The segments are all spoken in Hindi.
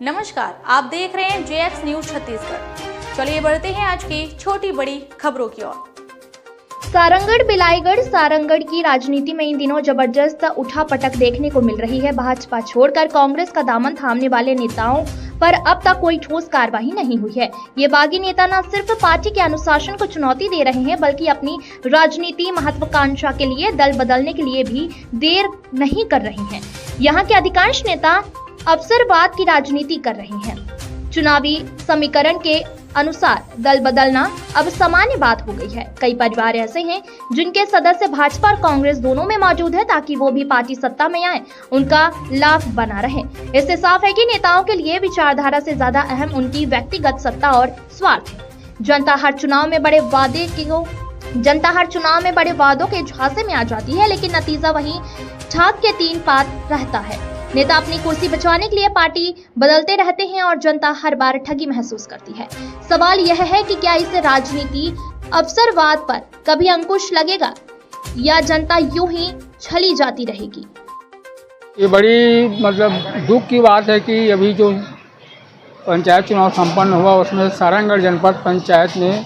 नमस्कार, आप देख रहे हैं JX न्यूज छत्तीसगढ़। चलिए बढ़ते हैं आज की छोटी बड़ी खबरों की ओर। सारंगढ़ बिलाईगढ़ सारंगढ़ की राजनीति में इन दिनों जबरदस्त उठापटक देखने को मिल रही है। भाजपा छोड़कर कांग्रेस का दामन थामने वाले नेताओं पर अब तक कोई ठोस कार्रवाई नहीं हुई है। ये बागी नेता न सिर्फ पार्टी के अनुशासन को चुनौती दे रहे हैं, बल्कि अपनी राजनीति महत्वाकांक्षा के लिए दल बदलने के लिए भी देर नहीं कर रहे हैं। यहाँ के अधिकांश नेता अवसरवाद की राजनीति कर रहे हैं। चुनावी समीकरण के अनुसार दल बदलना अब सामान्य बात हो गई है। कई परिवार ऐसे हैं जिनके सदस्य भाजपा और कांग्रेस दोनों में मौजूद है, ताकि वो भी पार्टी सत्ता में आए, उनका लाभ बना रहे। इससे साफ है कि नेताओं के लिए विचारधारा से ज्यादा अहम उनकी व्यक्तिगत सत्ता और स्वार्थ है। जनता हर चुनाव में बड़े वादों के झांसे में आ जाती है, लेकिन नतीजा वही ठाक के तीन पात रहता है। नेता अपनी कुर्सी बचाने के लिए पार्टी बदलते रहते हैं और जनता हर बार ठगी महसूस करती है। सवाल यह है कि क्या इस राजनीति अवसरवाद पर कभी अंकुश लगेगा या जनता यूं ही छली जाती रहेगी। ये बड़ी दुख की बात है कि अभी जो पंचायत चुनाव संपन्न हुआ उसमें सारंगढ़ जनपद पंचायत में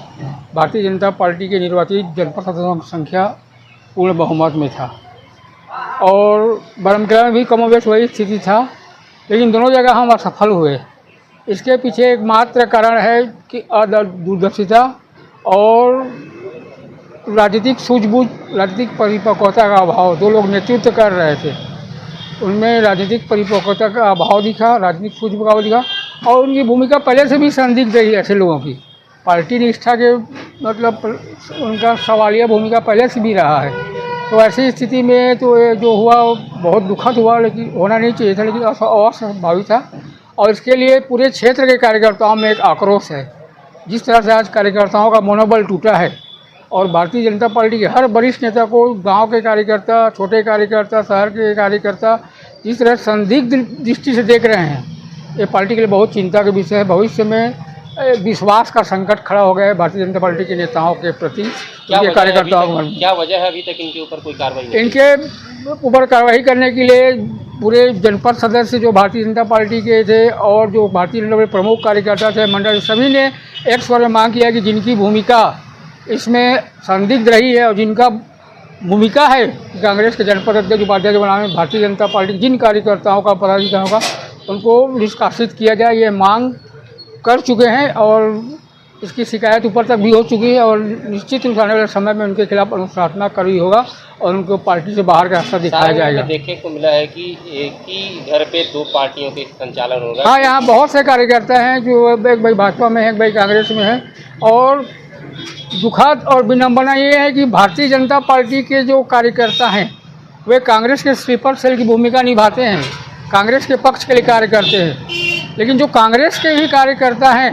भारतीय जनता पार्टी के निर्वाचित जनपद सदस्यों की संख्या पूर्ण बहुमत में था और बरमकेला में भी कमोबेश वही स्थिति था, लेकिन दोनों जगह हम असफल हुए। इसके पीछे एकमात्र कारण है कि दूरदर्शिता और राजनीतिक सूझबूझ, राजनीतिक परिपक्वता का अभाव। दो लोग नेतृत्व कर रहे थे, उनमें राजनीतिक परिपक्वता का अभाव दिखा, राजनीतिक सूझबूझ का अभाव दिखा और उनकी भूमिका पहले से भी संदिग्ध रही। ऐसे लोगों की पार्टी निष्ठा के उनका सवालिया भूमिका पहले से भी रहा है। तो ऐसी स्थिति में तो जो हुआ बहुत दुखद हुआ, लेकिन होना नहीं चाहिए था, लेकिन अस्वाभाविक था। और इसके लिए पूरे क्षेत्र के कार्यकर्ताओं में एक आक्रोश है। जिस तरह से आज कार्यकर्ताओं का मनोबल टूटा है और भारतीय जनता पार्टी के हर वरिष्ठ नेता को गांव के कार्यकर्ता, छोटे कार्यकर्ता, शहर के कार्यकर्ता जिस तरह संदिग्ध दृष्टि से देख रहे हैं, ये पार्टी के लिए बहुत चिंता का विषय है। भविष्य में विश्वास का संकट खड़ा हो गया है भारतीय जनता पार्टी के नेताओं के प्रति, उनके कार्यकर्ताओं को। क्या वजह है अभी तक इनके ऊपर कोई कार्रवाई नहीं? इनके ऊपर कार्रवाई करने के लिए पूरे जनपद सदस्य जो भारतीय जनता पार्टी के थे और जो भारतीय जनता पार्टी प्रमुख कार्यकर्ता थे, मंडल, सभी ने एक स्वर में मांग किया कि जिनकी भूमिका इसमें संदिग्ध रही है और जिनका भूमिका है कांग्रेस के जनपद अध्यक्ष उपाध्यक्ष बनाने में भारतीय जनता पार्टी जिन कार्यकर्ताओं का, पदाधिकारियों का, उनको निष्कासित किया जाए। ये मांग कर चुके हैं और इसकी शिकायत ऊपर तक भी हो चुकी है और निश्चित रूप से आने वाले समय में उनके खिलाफ अनुशासनात्मक कार्रवाई होगा और उनको पार्टी से बाहर का रास्ता दिखाया जाएगा। देखने को मिला है कि एक ही घर पे दो पार्टियों के संचालन होगा। हाँ, यहाँ बहुत से कार्यकर्ता हैं जो एक भाई भाजपा में है, एक भाई कांग्रेस में है। और दुखद और विडंबना ये है कि भारतीय जनता पार्टी के जो कार्यकर्ता हैं वे कांग्रेस के स्लीपर सेल की भूमिका निभाते हैं, कांग्रेस के पक्ष के लिए कार्य करते हैं। लेकिन जो कांग्रेस के ही कार्यकर्ता हैं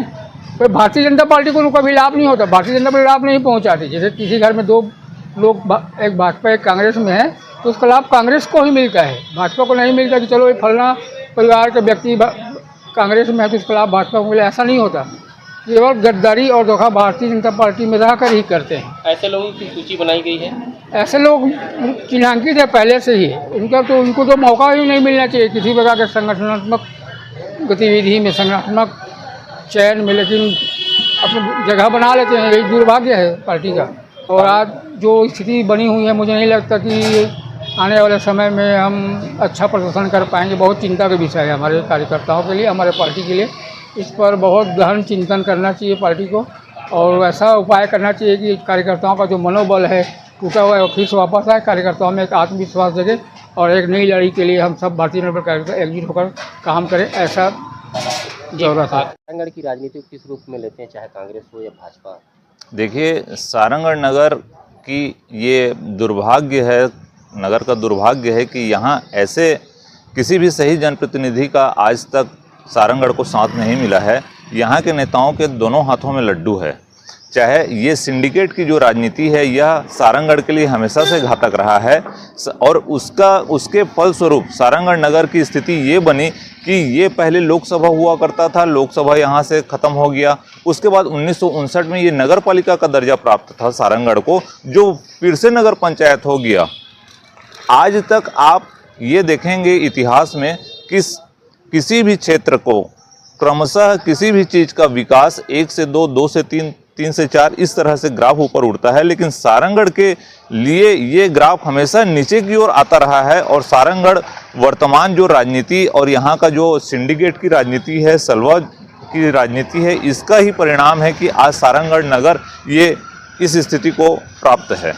वे भारतीय जनता पार्टी को कभी लाभ नहीं होता, भारतीय जनता पार्टी लाभ नहीं पहुंचाती। जैसे किसी घर में दो लोग, एक भाजपा एक कांग्रेस में है, तो उसका लाभ कांग्रेस को ही मिलता है, भाजपा को नहीं मिलता कि चलो ये फलना परिवार के व्यक्ति कांग्रेस में है तो उसका लाभ भाजपा को मिले। ऐसा नहीं होता। केवल गद्दारी और धोखा भारतीय जनता पार्टी में रहकर ही करते हैं। ऐसे लोगों की सूची बनाई गई है? ऐसे लोग चिन्हांकित है पहले से ही। उनको तो मौका ही नहीं मिलना चाहिए किसी प्रकार के संगठनात्मक गतिविधि में, संगठनात्मक चयन में, लेकिन अपनी जगह बना लेते हैं। यही दुर्भाग्य है पार्टी का। और आज जो स्थिति बनी हुई है, मुझे नहीं लगता कि आने वाले समय में हम अच्छा प्रदर्शन कर पाएंगे। बहुत चिंता का विषय है हमारे कार्यकर्ताओं के लिए, हमारे पार्टी के लिए। इस पर बहुत गहन चिंतन करना चाहिए पार्टी को और ऐसा उपाय करना चाहिए कि कार्यकर्ताओं का जो मनोबल है टूटा हुआ है वो फिर से वापस आए, कार्यकर्ताओं में एक आत्मविश्वास जगे और एक नई लड़ाई के लिए हम सब भारतीय जनता पार्टी कार्यकर्ता एकजुट होकर काम करें, ऐसा जरूरत है। सारंगढ़ की राजनीति किस रूप में लेते हैं, चाहे कांग्रेस हो या भाजपा? देखिए, सारंगढ़ नगर की ये दुर्भाग्य है, नगर का दुर्भाग्य है कि यहाँ ऐसे किसी भी सही जनप्रतिनिधि का आज तक सारंगढ़ को साथ नहीं मिला है। यहाँ के नेताओं के दोनों हाथों में लड्डू है। चाहे ये सिंडिकेट की जो राजनीति है यह सारंगढ़ के लिए हमेशा से घातक रहा है और उसके फलस्वरूप सारंगढ़ नगर की स्थिति ये बनी कि ये पहले लोकसभा हुआ करता था, लोकसभा यहाँ से ख़त्म हो गया। उसके बाद 1959 में ये नगर पालिका का दर्जा प्राप्त था सारंगढ़ को, जो फिर से नगर पंचायत हो गया। आज तक आप ये देखेंगे इतिहास में किसी भी क्षेत्र को क्रमशः किसी भी चीज़ का विकास 1 से 2, 2 से 3, 3 से 4 इस तरह से ग्राफ ऊपर उठता है, लेकिन सारंगढ़ के लिए ये ग्राफ हमेशा नीचे की ओर आता रहा है। और सारंगढ़ वर्तमान जो राजनीति और यहाँ का जो सिंडिकेट की राजनीति है, सलवा की राजनीति है, इसका ही परिणाम है कि आज सारंगढ़ नगर ये इस स्थिति को प्राप्त है।